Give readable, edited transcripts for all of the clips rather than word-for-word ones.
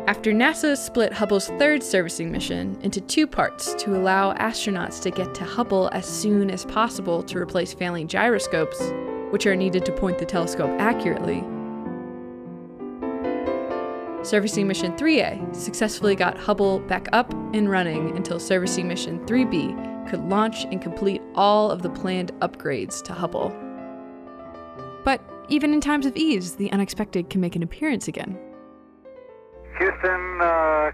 After NASA split Hubble's third servicing mission into two parts to allow astronauts to get to Hubble as soon as possible to replace failing gyroscopes, which are needed to point the telescope accurately, Servicing Mission 3A successfully got Hubble back up and running until Servicing Mission 3B could launch and complete all of the planned upgrades to Hubble. But even in times of ease, the unexpected can make an appearance again. Houston,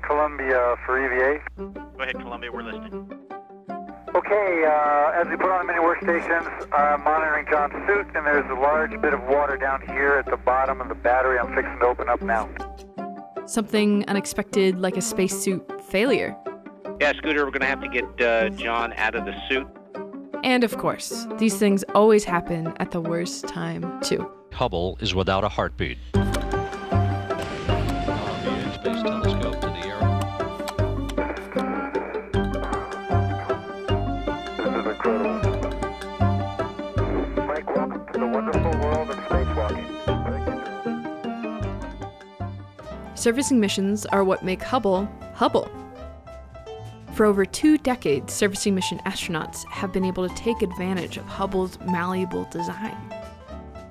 Columbia for EVA. Go ahead, Columbia, we're listening. Okay, as we put on the many workstations, monitoring John's suit, and there's a large bit of water down here at the bottom of the battery I'm fixing to open up now. Something unexpected like a spacesuit failure. Yeah, Scooter, we're going to have to get John out of the suit. And of course, these things always happen at the worst time, too. Hubble is without a heartbeat. Space Telescope to the air. This is incredible. Mike, welcome to the wonderful world of spacewalking. Servicing missions are what make Hubble, Hubble. For over 2 decades, servicing mission astronauts have been able to take advantage of Hubble's malleable design.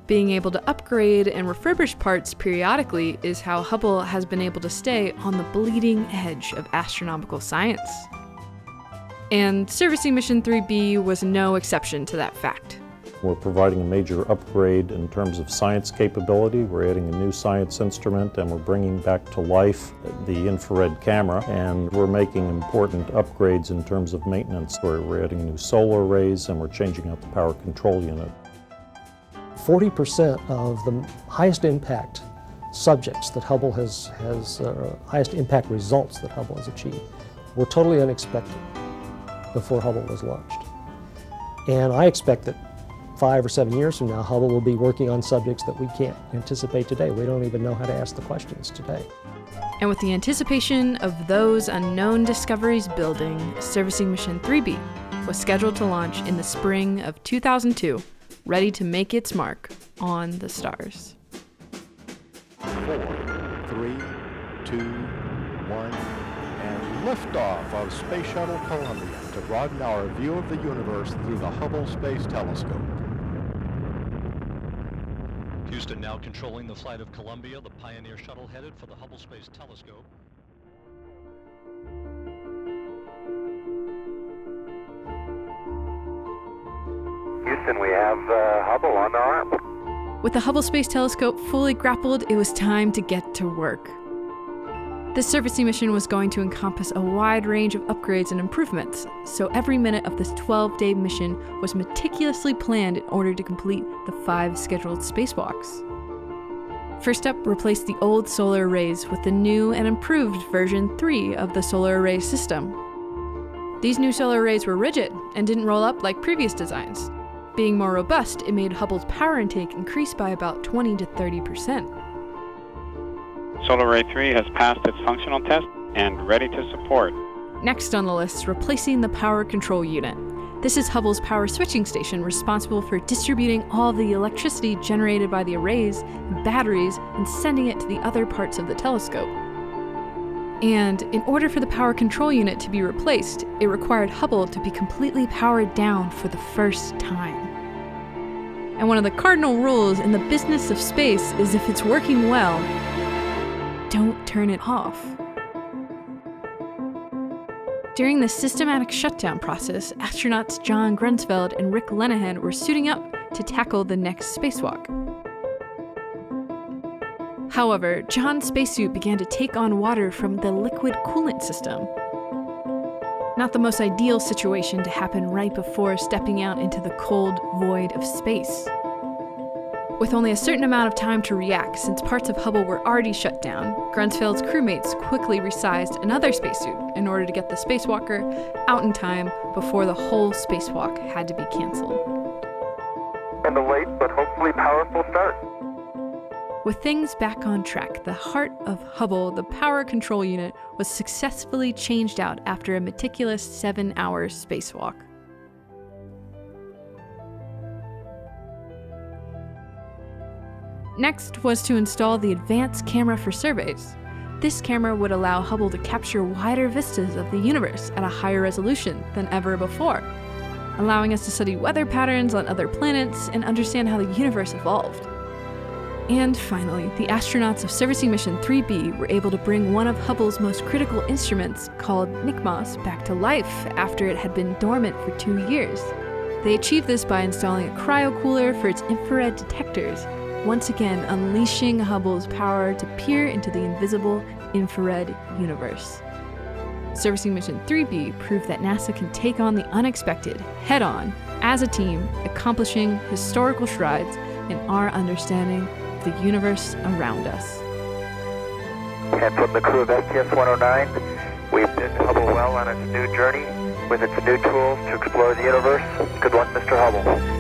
Being able to upgrade and refurbish parts periodically is how Hubble has been able to stay on the bleeding edge of astronomical science. And Servicing Mission 3B was no exception to that fact. We're providing a major upgrade in terms of science capability. We're adding a new science instrument, and we're bringing back to life the infrared camera, and we're making important upgrades in terms of maintenance. We're adding new solar arrays, and we're changing out the power control unit. 40% of the highest impact subjects that Hubble has highest impact results that Hubble has achieved were totally unexpected before Hubble was launched. And I expect that 5 or 7 years from now, Hubble will be working on subjects that we can't anticipate today. We don't even know how to ask the questions today. And with the anticipation of those unknown discoveries building, Servicing Mission 3B was scheduled to launch in the spring of 2002, ready to make its mark on the stars. 4, 3, 2, 1, and liftoff of Space Shuttle Columbia to broaden our view of the universe through the Hubble Space Telescope. Houston now controlling the flight of Columbia, the Pioneer shuttle headed for the Hubble Space Telescope. Houston, we have Hubble on the arm. With the Hubble Space Telescope fully grappled, it was time to get to work. This servicing mission was going to encompass a wide range of upgrades and improvements, so every minute of this 12-day mission was meticulously planned in order to complete the 5 scheduled spacewalks. First up, replace the old solar arrays with the new and improved version 3 of the solar array system. These new solar arrays were rigid and didn't roll up like previous designs. Being more robust, it made Hubble's power intake increase by about 20 to 30%. Solar Array 3 has passed its functional test and ready to support. Next on the list, replacing the power control unit. This is Hubble's power switching station, responsible for distributing all the electricity generated by the arrays and batteries and sending it to the other parts of the telescope. And in order for the power control unit to be replaced, it required Hubble to be completely powered down for the first time. And one of the cardinal rules in the business of space is if it's working well, don't turn it off. During the systematic shutdown process, astronauts John Grunsfeld and Linnehan were suiting up to tackle the next spacewalk. However, John's spacesuit began to take on water from the liquid coolant system. Not the most ideal situation to happen right before stepping out into the cold void of space. With only a certain amount of time to react, since parts of Hubble were already shut down, Grunsfeld's crewmates quickly resized another spacesuit in order to get the spacewalker out in time before the whole spacewalk had to be canceled. And a late but hopefully powerful start. With things back on track, the heart of Hubble, the power control unit, was successfully changed out after a meticulous 7-hour spacewalk. Next was to install the advanced camera for surveys. This camera would allow Hubble to capture wider vistas of the universe at a higher resolution than ever before, allowing us to study weather patterns on other planets and understand how the universe evolved. And finally, the astronauts of Servicing Mission 3B were able to bring one of Hubble's most critical instruments, called NICMOS, back to life after it had been dormant for 2 years. They achieved this by installing a cryocooler for its infrared detectors, once again unleashing Hubble's power to peer into the invisible infrared universe. Servicing Mission 3B proved that NASA can take on the unexpected head-on as a team, accomplishing historical strides in our understanding of the universe around us. And from the crew of STS-109, we bid Hubble well on its new journey with its new tools to explore the universe. Good luck, Mr. Hubble.